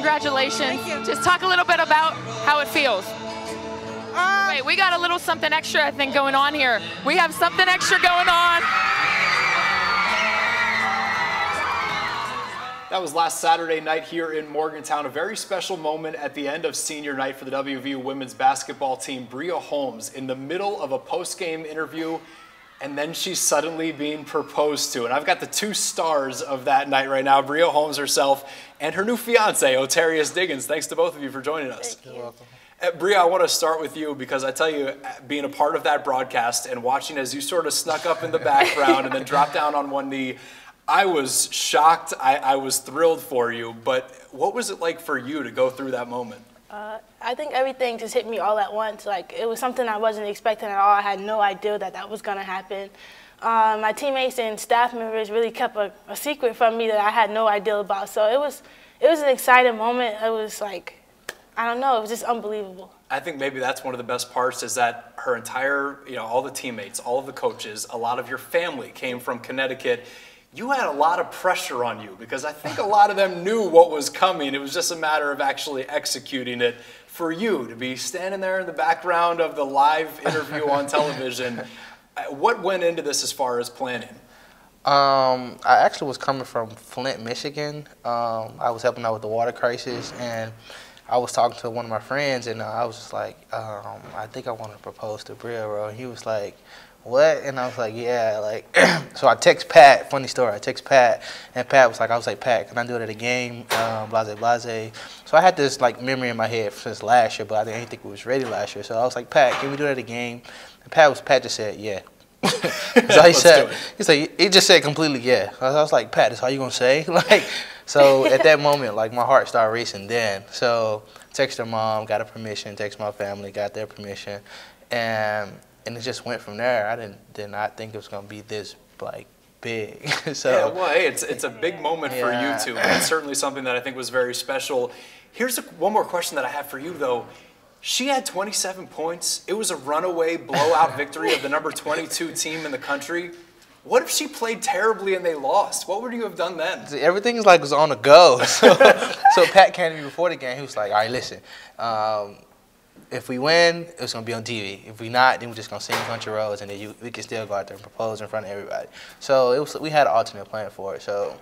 congratulations. Thank you. Just talk a little bit about how it feels. Wait, we got a little something extra, I think, going on here. We have something extra going on. That was last Saturday night here in Morgantown, a very special moment at the end of senior night for the WVU women's basketball team. Bria Holmes in the middle of a post-game interview, and then she's suddenly being proposed to. And I've got the two stars of that night right now, Bria Holmes herself and her new fiance, Otterious Diggins. Thanks to both of you for joining us. Thank you. You're welcome. Bria, I want to start with you because I tell you, being a part of that broadcast and watching as you sort of snuck up in the background and then dropped down on one knee, I was shocked. I was thrilled for you. But what was it like for you to go through that moment? I think everything just hit me all at once. Like, it was something I wasn't expecting at all. I had no idea that that was going to happen. My teammates and staff members really kept a secret from me that I had no idea about. So it was an exciting moment. It was like, I don't know, it was just unbelievable. I think maybe that's one of the best parts is that her entire, all the teammates, all of the coaches, a lot of your family came from Connecticut. You had a lot of pressure on you because I think a lot of them knew what was coming. It was just a matter of actually executing it. For you to be standing there in the background of the live interview on television, what went into this as far as planning? I actually was coming from Flint, Michigan. I was helping out with the water crisis, and I was talking to one of my friends, and I was just like, I think I want to propose to Bria, bro. And he was like, what? And I was like, yeah, like, so I text Pat, funny story, I text Pat, and Pat was like, Pat, can I do it at a game, blase. So I had this, like, memory in my head since last year, but I didn't think we was ready last year. So I was like, Pat, can we do it at a game? And Pat just said, yeah. So he said, he just said completely, yeah. I was like, Pat, that's all you gonna say? Like, so at that moment, like, my heart started racing then. So text her mom, got her permission, text my family, got their permission, and it just went from there. I did not think it was gonna be this, like, big. So yeah, well, hey, it's a big moment for you two. And it's certainly something that I think was very special. Here's one more question that I have for you, though. She had 27 points. It was a runaway blowout victory of the number 22 team in the country. What if she played terribly and they lost? What would you have done then? See, everything was on the go. So Pat came to me before the game. He was like, all right, listen, if we win, it's going to be on TV. If we not, then we're just going to sing Country Roads, and then we can still go out there and propose in front of everybody. So we had an alternate plan for it. So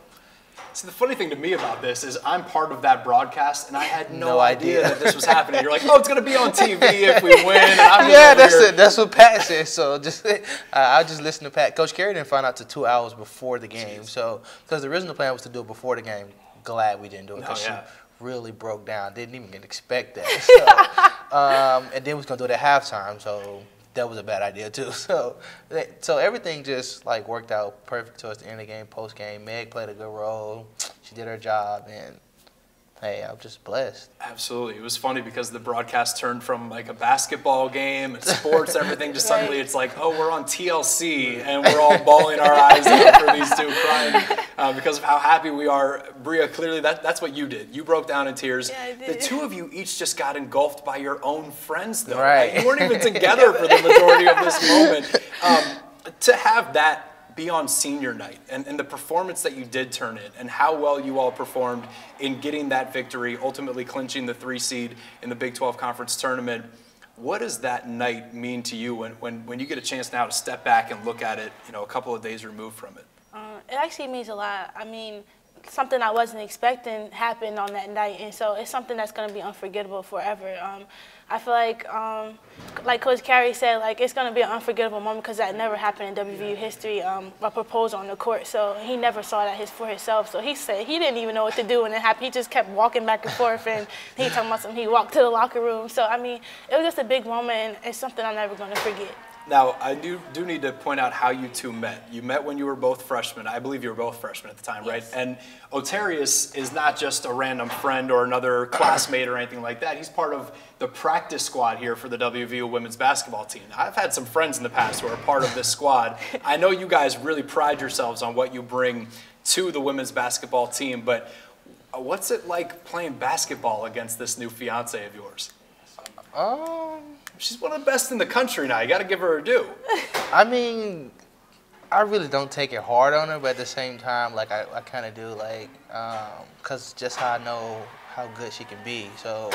the funny thing to me about this is I'm part of that broadcast, and I had no idea that this was happening. You're like, oh, it's going to be on TV if we win. And I'm that's what Pat said. So I just listened to Pat. Coach Carey didn't find out till 2 hours before the game. So because the original plan was to do it before the game. Glad we didn't do it because she really broke down. Didn't even expect that. So, and then we was going to do it at halftime. So that was a bad idea too. So everything just like worked out perfect towards the end of the game, post game. Meg played a good role. She did her job, and hey, I'm just blessed. Absolutely. It was funny because the broadcast turned from like a basketball game and sports, everything, just suddenly it's like, oh, we're on TLC, and we're all bawling our eyes out for these two, crying because of how happy we are. Bria, clearly that's what you did. You broke down in tears. Yeah, I did. The two of you each just got engulfed by your own friends, though. Right. Like, you weren't even together for the majority of this moment. To have that be on senior night and the performance that you did turn in and how well you all performed in getting that victory, ultimately clinching the 3 seed in the Big 12 Conference Tournament. What does that night mean to you when you get a chance now to step back and look at it, a couple of days removed from it? It actually means a lot. I mean, something I wasn't expecting happened on that night, and so it's something that's going to be unforgettable forever. I feel like Coach Carey said, like, it's going to be an unforgettable moment because that never happened in WVU history, a proposal on the court. So he never saw that for himself. So he said he didn't even know what to do when it happened. He just kept walking back and forth, and he talking about something. He walked to the locker room. So, I mean, it was just a big moment, and it's something I'm never going to forget. Now, I do need to point out how you two met. You met when you were both freshmen. I believe you were both freshmen at the time, right? Yes. And Otterious is not just a random friend or another classmate or anything like that. He's part of the practice squad here for the WVU women's basketball team. I've had some friends in the past who are part of this squad. I know you guys really pride yourselves on what you bring to the women's basketball team, but what's it like playing basketball against this new fiance of yours? She's one of the best in the country now. You got to give her her due. I mean, I really don't take it hard on her, but at the same time, like, I kind of do, like, because just how I know how good she can be. So,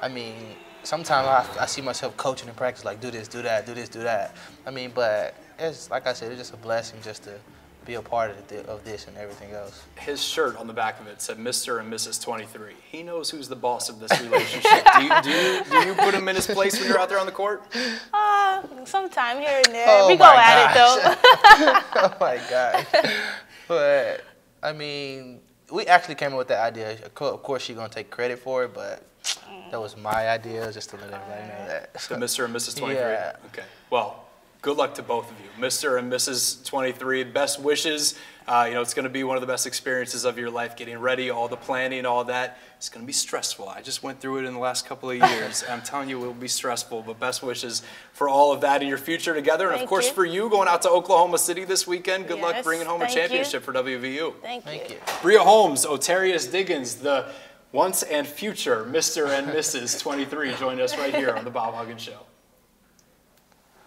I mean, sometimes I see myself coaching in practice, like do this, do that, do this, do that. I mean, but it's like I said, it's just a blessing just to be a part of this and everything else. His shirt on the back of it said Mr. and Mrs. 23. He knows who's the boss of this relationship. do you put him in his place when you're out there on the court? Sometime here and there. We go at it though. Oh my God. But I mean, we actually came up with that idea. Of course, she's gonna take credit for it, but that was my idea, just to let everybody know that. The Mr. and Mrs. 23. Yeah. Okay. Well, good luck to both of you. Mr. and Mrs. 23, best wishes. It's going to be one of the best experiences of your life, getting ready, all the planning, all that. It's going to be stressful. I just went through it in the last couple of years. I'm telling you, it will be stressful, but best wishes for all of that in your future together. And, of course, for you going out to Oklahoma City this weekend, good luck bringing home a championship for WVU. Thank you. Bria Holmes, Otterious Diggins, the once and future Mr. and Mrs. 23, joined us right here on the Bob Huggins Show.